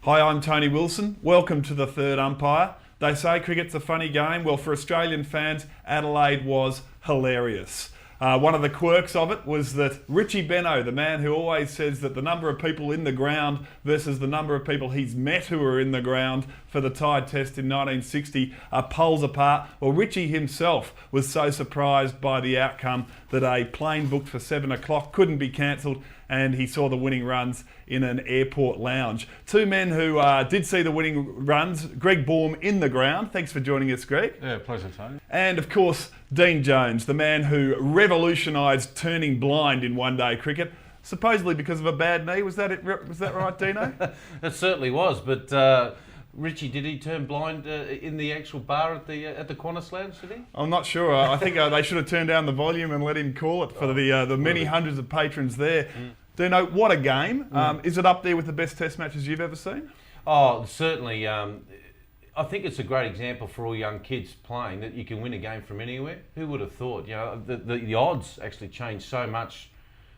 Hi, I'm Tony Wilson. Welcome to the third umpire. They say cricket's a funny game. Well, for Australian fans, Adelaide was hilarious. One of the quirks of it was that Richie Benaud, the man who always says that the number of people in the ground versus the number of people he's met who are in the ground for the Tide Test in 1960 are poles apart. Well, Richie himself was so surprised by the outcome that a plane booked for 7 o'clock couldn't be cancelled, and he saw the winning runs in an airport lounge. Two men who did see the winning runs, Greg Baum in the ground. Thanks for joining us, Greg. Yeah, pleasure, Tony. And of course, Dean Jones, the man who revolutionised turning blind in one-day cricket, supposedly because of a bad knee. Was that right, Dino? It certainly was, but Richie, did he turn blind in the actual bar at the Qantas Lounge, did he? I'm not sure. I think they should have turned down the volume and let him call it for the many hundreds of patrons there. Dino, what a game. Is it up there with the best test matches you've ever seen? Oh, certainly. I think it's a great example for all young kids playing that you can win a game from anywhere. Who would have thought? You know, the odds actually changed so much.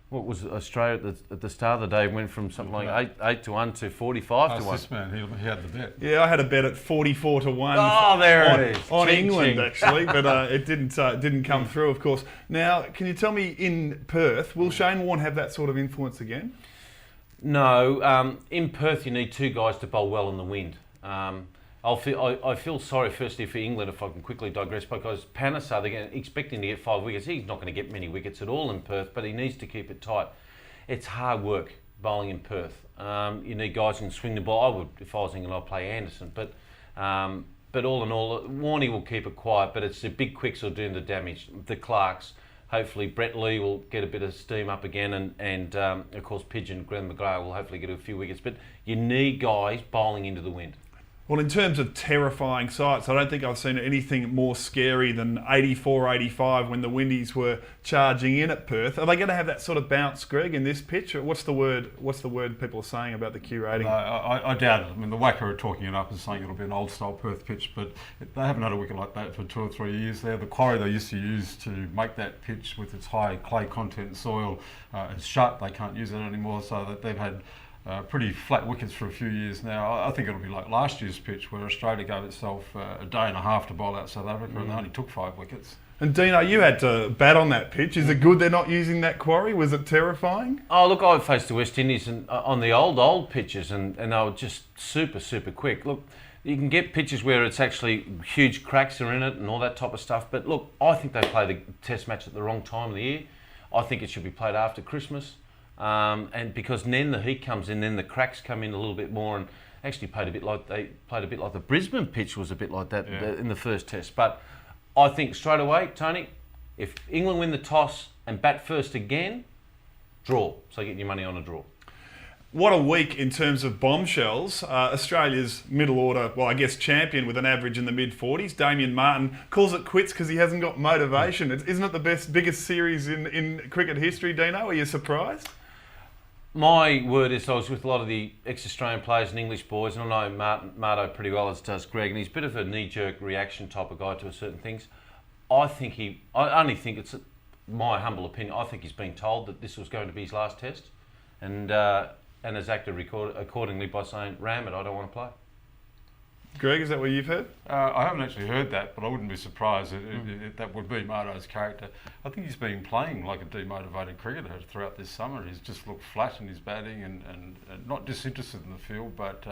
What was Australia at the start of the day went from something like 8 to 1 to 45 to 1. This man, he had the bet. Yeah, I had a bet at 44 to 1. Oh, there it is. On Ching, England, ching. actually, but it didn't come through, of course. Now, can you tell me, in Perth, will Shane Warne have that sort of influence again? No. In Perth, you need two guys to bowl well in the wind. I feel sorry firstly for England, if I can quickly digress, because Panesar, they're expecting to get 5 wickets. He's not going to get many wickets at all in Perth, but he needs to keep it tight. It's hard work bowling in Perth. You need guys who can swing the ball. I would, if I was England, I'd play Anderson. But all in all, Warney will keep it quiet, but it's the big quicks will do the damage. The Clarks, hopefully Brett Lee will get a bit of steam up again, and of course Pigeon, Glenn McGrath will hopefully get a few wickets. But you need guys bowling into the wind. Well, in terms of terrifying sights, I don't think I've seen anything more scary than 84-85 when the Windies were charging in at Perth. Are they going to have that sort of bounce, Greg, in this pitch? Or what's the word people are saying about the Q rating? No, I doubt it. I mean, the Wacker are talking it up and saying it'll be an old-style Perth pitch, but they haven't had a wicket like that for 2 or 3 years there. The quarry they used to use to make that pitch with its high clay content soil is shut. They can't use it anymore, so that they've had pretty flat wickets for a few years now. I think it'll be like last year's pitch where Australia gave itself a day and a half to bowl out South Africa and they only took 5 wickets. And Dino, you had to bat on that pitch. Is it good they're not using that quarry? Was it terrifying? Oh, look, I faced the West Indies on the old pitches and they were just super quick. Look, you can get pitches where it's actually huge cracks are in it and all that type of stuff. But look, I think they played the test match at the wrong time of the year. I think it should be played after Christmas. And because then the heat comes in, then the cracks come in a little bit more, and actually played a bit like the Brisbane pitch was a bit like that in the first test. But I think straight away, Tony, if England win the toss and bat first again, draw. So get your money on a draw. What a week in terms of bombshells. Australia's middle order, well, I guess champion with an average in the mid-40s, Damien Martin, calls it quits because he hasn't got motivation. Isn't it the biggest series in cricket history, Dino? Are you surprised? My word is I was with a lot of the ex-Australian players and English boys, and I know Marto pretty well, as does Greg, and he's a bit of a knee-jerk reaction type of guy to certain things. I only think it's my humble opinion, I think he's been told that this was going to be his last test, and has acted accordingly by saying, ram it, I don't want to play. Greg, is that what you've heard? I haven't actually heard that, but I wouldn't be surprised if that would be Marto's character. I think he's been playing like a demotivated cricketer throughout this summer. He's just looked flat in his batting and not disinterested in the field, but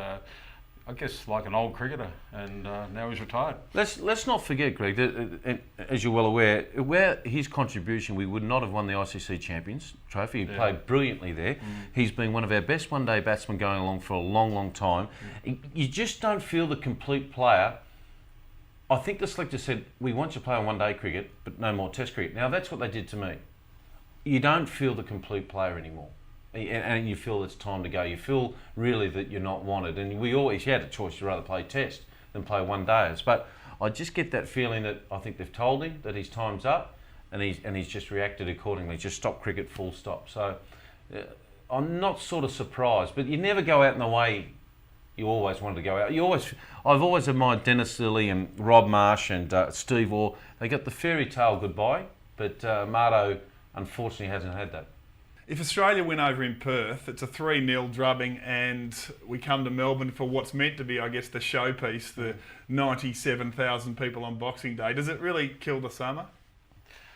I guess like an old cricketer, and now he's retired. Let's not forget, Greg, that, as you're well aware, where his contribution, we would not have won the ICC Champions Trophy. He played brilliantly there. He's been one of our best one-day batsmen going along for a long time. You just don't feel the complete player. I think the selector said, we want you to play on one-day cricket, but no more test cricket. Now, that's what they did to me. You don't feel the complete player anymore. And you feel it's time to go. You feel really that you're not wanted. And you had a choice, you'd rather play test than play one days. But I just get that feeling that I think they've told him that his time's up, and he's just reacted accordingly. Just stop cricket, full stop. So I'm not sort of surprised, but you never go out in the way you always wanted to go out. I've always admired Dennis Lilly and Rob Marsh and Steve Orr. They got the fairy tale goodbye, but Marto unfortunately hasn't had that. If Australia win over in Perth, it's a 3-0 drubbing, and we come to Melbourne for what's meant to be, I guess, the showpiece, the 97,000 people on Boxing Day. Does it really kill the summer?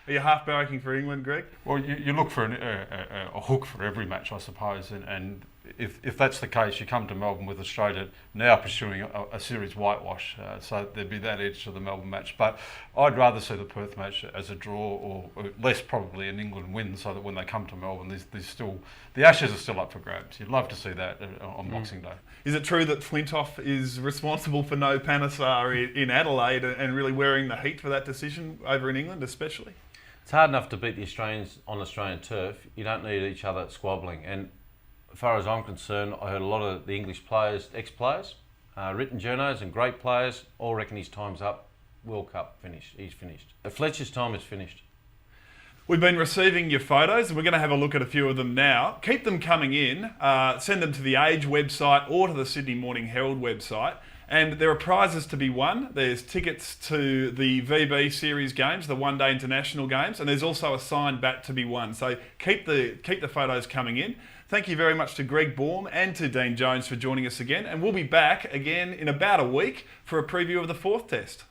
Are you half barracking for England, Greg? Well, you look for a hook for every match, I suppose, and if that's the case, you come to Melbourne with Australia now pursuing a series whitewash, so there'd be that edge to the Melbourne match. But I'd rather see the Perth match as a draw, or less probably an England win, so that when they come to Melbourne, there's still, the Ashes are still up for grabs. You'd love to see that on Boxing Day. Is it true that Flintoff is responsible for no Panesar in Adelaide and really wearing the heat for that decision over in England especially? It's hard enough to beat the Australians on Australian turf. You don't need each other squabbling. And as far as I'm concerned, I heard a lot of the English players, ex-players, written journos and great players, all reckon his time's up. World Cup finished. He's finished. Fletcher's time is finished. We've been receiving your photos, and we're going to have a look at a few of them now. Keep them coming in. Send them to the Age website or to the Sydney Morning Herald website. And there are prizes to be won. There's tickets to the VB Series games, the one-day international games, and there's also a signed bat to be won. So keep the photos coming in. Thank you very much to Greg Baum and to Dean Jones for joining us again. And we'll be back again in about a week for a preview of the 4th test.